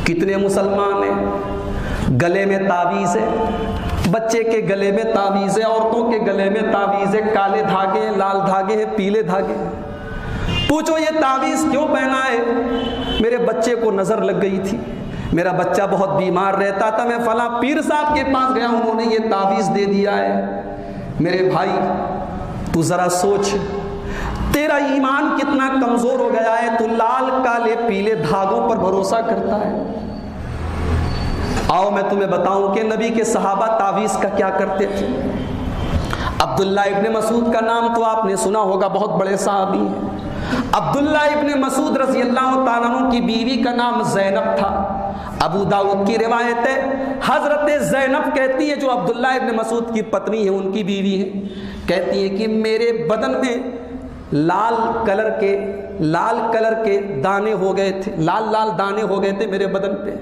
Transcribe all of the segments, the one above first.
کتنے مسلمان ہیں گلے میں تعویذ ہے، بچے کے گلے میں تعویذ ہے، عورتوں کے گلے میں تعویذ ہے، کالے دھاگے ہیں، لال دھاگے ہیں، پیلے دھاگے ہیں۔ پوچھو یہ تعویذ کیوں پہنا ہے؟ میرے بچے کو نظر لگ گئی تھی، میرا بچہ بہت بیمار رہتا تھا، میں فلاں پیر صاحب کے پاس گیا، انہوں نے یہ تعویذ دے دیا ہے۔ میرے بھائی تو ذرا سوچ، تیرا ایمان کتنا کمزور ہو گیا ہے، تو لال کالے پیلے دھاگوں پر بھروسہ کرتا ہے۔ آؤ میں تمہیں بتاؤں کہ نبی کے صحابہ تعویذ کا کیا کرتے تھے۔ عبداللہ ابن مسعود کا نام تو آپ نے سنا ہوگا، بہت بڑے صحابی ہیں۔ عبداللہ ابن مسعود رضی اللہ تعالیٰ عنہ کی بیوی کا نام زینب تھا۔ ابو داؤد کی روایت ہے، حضرت زینب کہتی ہے، جو عبداللہ ابن مسعود کی پتنی ہے، ان کی بیوی ہے، کہتی ہے کہ میرے بدن میں لال کلر کے دانے ہو گئے تھے، لال دانے ہو گئے تھے میرے بدن پہ۔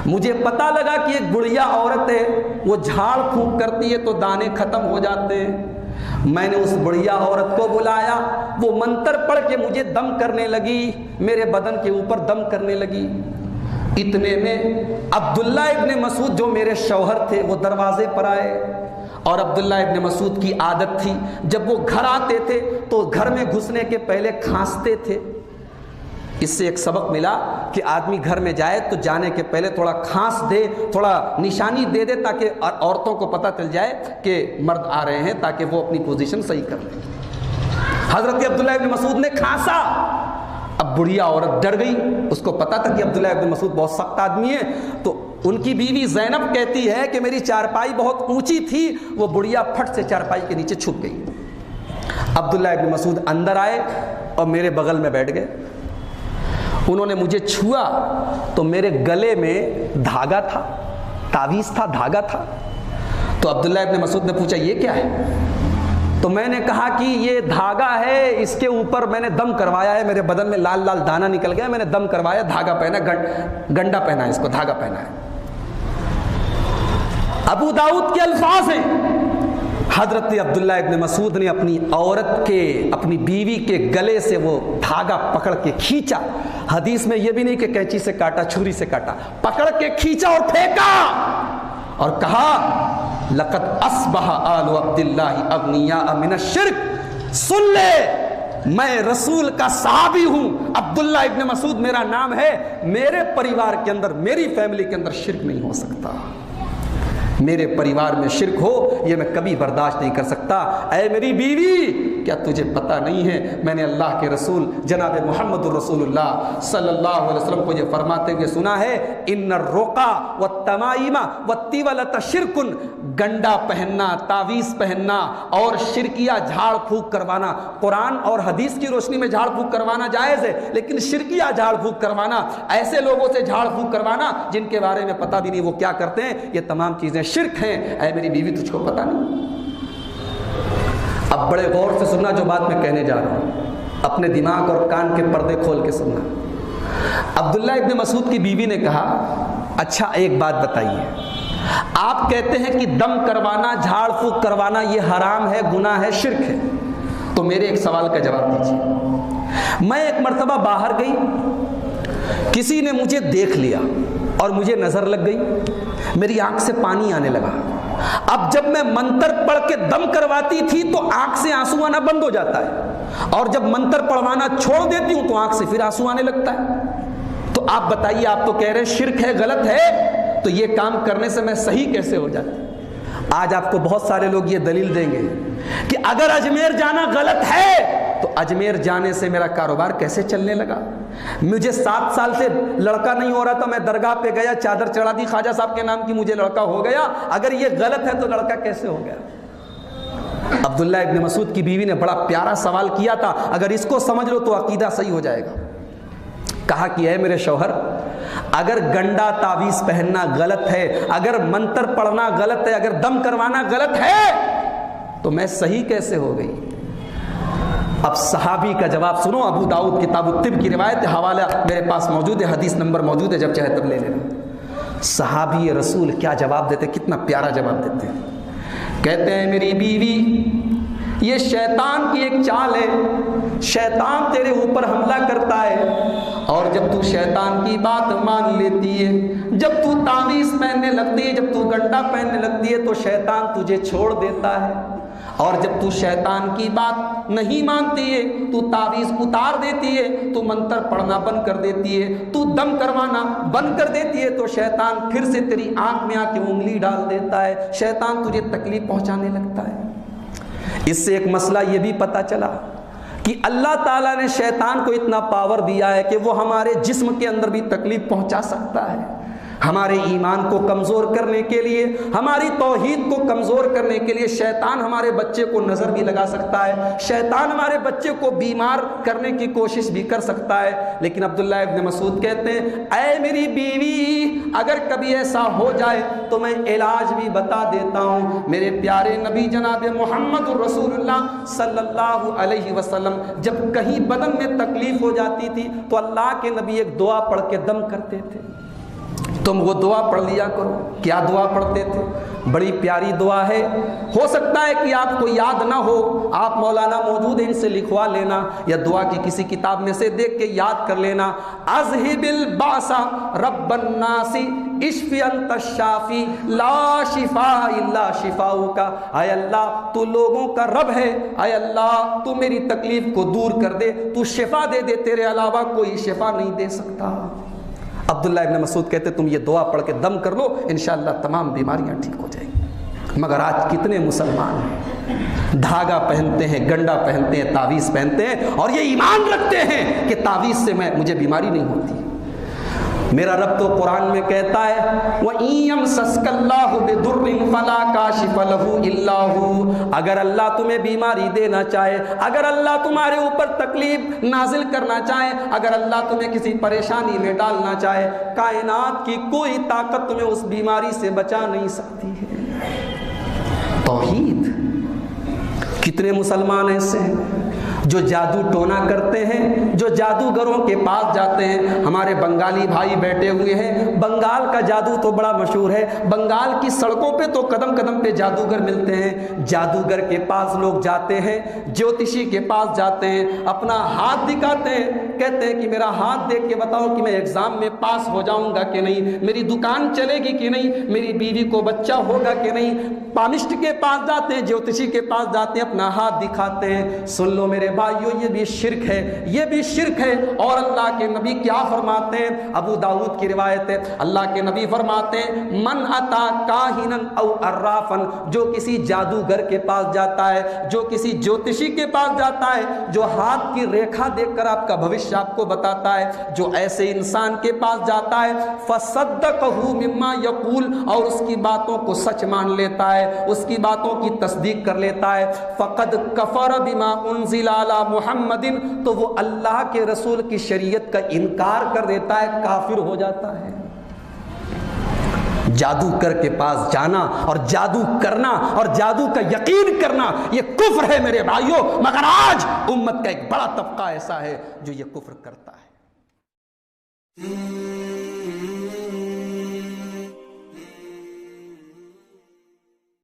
مجھے پتا لگا کہ ایک بڑھیا عورت ہے، وہ جھاڑ پھونک کرتی ہے تو دانے ختم ہو جاتے ہیں۔ میں نے اس بڑھیا عورت کو بلایا، وہ منتر پڑھ کے مجھے دم کرنے لگی، میرے بدن کے اوپر دم کرنے لگی۔ اتنے میں عبداللہ ابن مسعود جو میرے شوہر تھے وہ دروازے پر آئے، اور عبداللہ ابن مسعود کی عادت تھی جب وہ گھر آتے تھے تو گھر میں گھسنے کے پہلے کھانستے تھے۔ اس سے ایک سبق ملا کہ آدمی گھر میں جائے تو جانے کے پہلے تھوڑا کھانس دے، تھوڑا نشانی دے دے، تاکہ عورتوں کو پتہ چل جائے کہ مرد آ رہے ہیں، تاکہ وہ اپنی پوزیشن صحیح کر لیں۔ حضرت عبداللہ ابن مسعود نے کھانسا، اب بڑھیا عورت ڈر گئی، اس کو پتا تھا کہ عبداللہ ابن مسعود بہت سخت آدمی ہے، تو ان کی بیوی زینب کہتی ہے کہ میری چارپائی بہت اونچی تھی، وہ بڑھیا پھٹ سے چارپائی کے نیچے چھپ گئی۔ عبداللہ ابن مسعود اندر آئے اور میرے بغل میں بیٹھ گئے۔ انہوں نے مجھے چھوا تو میرے گلے میں دھاگا تھا، تعویذ تھا، دھاگا تھا۔ تو عبداللہ ابن مسعود نے پوچھا یہ کیا ہے؟ تو میں نے کہا کہ یہ دھاگا ہے، اس کے اوپر میں نے دم کروایا ہے، میرے بدن میں لال دانا نکل گیا، میں نے دم کروایا، دھاگا پہنا، گنڈا پہنا ہے، اس کو دھاگا پہنا ہے۔ ابو داؤد کے الفاظ ہیں، حضرت عبداللہ ابن مسعود نے اپنی بیوی کے گلے سے وہ دھاگا پکڑ کے کھینچا۔ حدیث میں یہ بھی نہیں کہ کینچی سے کاٹا، چھری سے کاٹا، پکڑ کے کھینچا اور پھینکا اور کہا لقد اصبح آل عبداللہ اغنیاء من الشرک، سن لے میں رسول کا صحابی ہوں، عبداللہ ابن مسعود میرا نام ہے، میرے پریوار کے اندر، میری فیملی کے اندر شرک نہیں ہو سکتا، میرے پریوار میں شرک ہو یہ میں کبھی برداشت نہیں کر سکتا۔ اے میری بیوی، کیا تجھے پتہ نہیں ہے میں نے اللہ کے رسول جناب محمد الرسول اللہ صلی اللہ علیہ وسلم کو یہ فرماتے ہوئے سنا ہے، ان الرقا والتمائم والطیولۃ شرک، گنڈا پہننا، تعویذ پہننا اور شرکیہ جھاڑ پھونک کروانا، قرآن اور حدیث کی روشنی میں جھاڑ پھونک کروانا جائز ہے، لیکن شرکیہ جھاڑ پھونک کروانا، ایسے لوگوں سے جھاڑ پھونک کروانا جن کے بارے میں پتہ بھی نہیں وہ کیا کرتے ہیں، یہ تمام چیزیں شرک ہیں۔ اے میری بیوی تجھ کو پتہ نہیں؟ اب بڑے غور سے سننا جو بات میں کہنے جا رہا ہوں، اپنے دماغ اور کان کے پردے کھول کے سننا۔ عبداللہ ابن مسعود کی بیوی نے کہا اچھا ایک بات بتائیے، آپ کہتے ہیں کہ دم کروانا، جھاڑ پھونک کروانا یہ حرام ہے، گناہ ہے، شرک ہے، تو میرے ایک سوال کا جواب دیجیے۔ میں ایک مرتبہ باہر گئی، کسی نے مجھے دیکھ لیا اور مجھے نظر لگ گئی، میری آنکھ سے پانی آنے لگا۔ اب جب میں منتر پڑھ کے دم کرواتی تھی تو آنکھ سے آنسو آنا بند ہو جاتا ہے، اور جب منتر پڑھوانا چھوڑ دیتی ہوں تو آنکھ سے پھر آنسو آنے لگتا ہے۔ تو آپ بتائیے، آپ تو کہہ رہے ہیں شرک ہے، غلط ہے، تو یہ کام کرنے سے میں صحیح کیسے ہو جاتی؟ آج آپ کو بہت سارے لوگ یہ دلیل دیں گے کہ اگر اجمیر جانا غلط ہے تو اجمیر جانے سے میرا کاروبار کیسے چلنے لگا؟ مجھے 7 سال سے لڑکا نہیں ہو رہا تھا، میں درگاہ پہ گیا، چادر چڑھا دی خواجہ صاحب کے نام کی، مجھے لڑکا ہو گیا، اگر یہ غلط ہے تو لڑکا کیسے ہو گیا؟ عبداللہ ابن مسعود کی بیوی نے بڑا پیارا سوال کیا تھا، اگر اس کو سمجھ لو تو عقیدہ صحیح ہو جائے گا۔ کہا کہ اے میرے شوہر، اگر گنڈا تعویذ پہننا غلط ہے، اگر منتر پڑھنا غلط ہے، اگر دم کروانا غلط ہے تو میں صحیح کیسے ہو گئی؟ اب صحابی کا جواب سنو، ابو داؤد کتاب الطب کی روایت، حوالہ میرے پاس موجود ہے، حدیث نمبر موجود ہے، جب چاہے تب لے لینا۔ صحابی رسول کیا جواب دیتے، کتنا پیارا جواب دیتے ہیں۔ کہتے ہیں میری بیوی یہ شیطان کی ایک چال ہے. شیطان تیرے اوپر حملہ کرتا ہے اور جب تو شیطان کی بات مان لیتی ہے، جب تو تعویذ پہننے لگتی ہے، جب تو گنڈا پہننے لگتی ہے تو شیطان تجھے چھوڑ دیتا ہے. اور جب تو شیطان کی بات نہیں مانتی ہے، تو تعویذ اتار دیتی ہے، تو منتر پڑھنا بند کر دیتی ہے، تو دم کروانا بند کر دیتی ہے، تو شیطان پھر سے تیری آنکھ میں آ کے انگلی ڈال دیتا ہے، شیطان تجھے تکلیف پہنچانے لگتا ہے. اس سے ایک مسئلہ یہ بھی پتہ چلا کہ اللہ تعالیٰ نے شیطان کو اتنا پاور دیا ہے کہ وہ ہمارے جسم کے اندر بھی تکلیف پہنچا سکتا ہے. ہمارے ایمان کو کمزور کرنے کے لیے، ہماری توحید کو کمزور کرنے کے لیے شیطان ہمارے بچے کو نظر بھی لگا سکتا ہے، شیطان ہمارے بچے کو بیمار کرنے کی کوشش بھی کر سکتا ہے. لیکن عبداللہ ابن مسعود کہتے ہیں، اے میری بیوی، اگر کبھی ایسا ہو جائے تو میں علاج بھی بتا دیتا ہوں. میرے پیارے نبی جناب محمد رسول اللہ صلی اللہ علیہ وسلم جب کہیں بدن میں تکلیف ہو جاتی تھی تو اللہ کے نبی ایک دعا پڑھ کے دم کرتے تھے. تم وہ دعا پڑھ لیا کرو. کیا دعا پڑھتے تھے؟ بڑی پیاری دعا ہے، ہو سکتا ہے کہ آپ کو یاد نہ ہو، آپ مولانا موجود ہیں، ان سے لکھوا لینا یا دعا کی کسی کتاب میں سے دیکھ کے یاد کر لینا. اذہب الباس رب الناس اشفی انت الشافی لا شفاء الا شفاؤک. اے اللہ تو لوگوں کا رب ہے، اے اللہ تو میری تکلیف کو دور کر دے، تو شفا دے دے، تیرے علاوہ کوئی شفا نہیں دے سکتا. عبداللہ ابن مسعود کہتے تم یہ دعا پڑھ کے دم کر لو، انشاءاللہ تمام بیماریاں ٹھیک ہو جائیں گی. مگر آج کتنے مسلمان ہیں دھاگا پہنتے ہیں، گنڈا پہنتے ہیں، تعویذ پہنتے ہیں اور یہ ایمان رکھتے ہیں کہ تعویذ سے مجھے بیماری نہیں ہوتی. میرا رب تو قرآن میں کہتا ہے وَإِن يَمْسَسْكَ اللَّهُ بِضُرٍّ فَلَا كَاشِفَ لَهُ إِلَّا هُوَ. اگر اللہ تمہیں بیماری دینا چاہے، اگر اللہ تمہارے اوپر تکلیف نازل کرنا چاہے، اگر اللہ تمہیں کسی پریشانی میں ڈالنا چاہے، کائنات کی کوئی طاقت تمہیں اس بیماری سے بچا نہیں سکتی ہے. توحید. کتنے مسلمان ایسے ہیں جو جادو ٹونا کرتے ہیں، جو جادوگروں کے پاس جاتے ہیں. ہمارے بنگالی بھائی بیٹھے ہوئے ہیں، بنگال کا جادو تو بڑا مشہور ہے، بنگال کی سڑکوں پہ تو قدم قدم پہ جادوگر ملتے ہیں. جادوگر کے پاس لوگ جاتے ہیں، جوتشی کے پاس جاتے ہیں، اپنا ہاتھ دکھاتے ہیں، کہتے ہیں کہ میرا ہاتھ دیکھ کے بتاؤ کہ میں ایگزام میں پاس ہو جاؤں گا کہ نہیں، میری دکان چلے گی کہ نہیں، میری بیوی کو بچہ ہوگا کہ نہیں. پامسٹ کے پاس جاتے ہیں، جوتشی کے پاس جاتے ہیں، اپنا ہاتھ دکھاتے ہیں. سن لو میرے بھائیو، یہ بھی شرک ہے، یہ بھی شرک ہے. اور اللہ کے نبی کیا فرماتے ہیں؟ ابو داؤد کی روایت ہے، اللہ کے نبی فرماتے ہیں من اتا کاہنا او عرافا، جو کسی جادوگر کے پاس جاتا ہے، جو کسی جوتشی کے پاس جاتا ہے، جو ہاتھ کی ریکھا دیکھ کر آپ کا بھوشیہ آپ کو بتاتا ہے، جو ایسے انسان کے پاس جاتا ہے فصدقہ مما یقول، اور اس کی باتوں کو سچ مان لیتا ہے، اس کی باتوں کی تصدیق کر لیتا ہے، فقد کفر بما انزل علی محمد، تو وہ اللہ کے رسول کی شریعت کا انکار کر دیتا ہے، کافر ہو جاتا ہے. جادو کر کے پاس جانا اور جادو کرنا اور جادو کا یقین کرنا یہ کفر ہے میرے بھائیوں. مگر آج امت کا ایک بڑا طبقہ ایسا ہے جو یہ کفر کرتا ہے.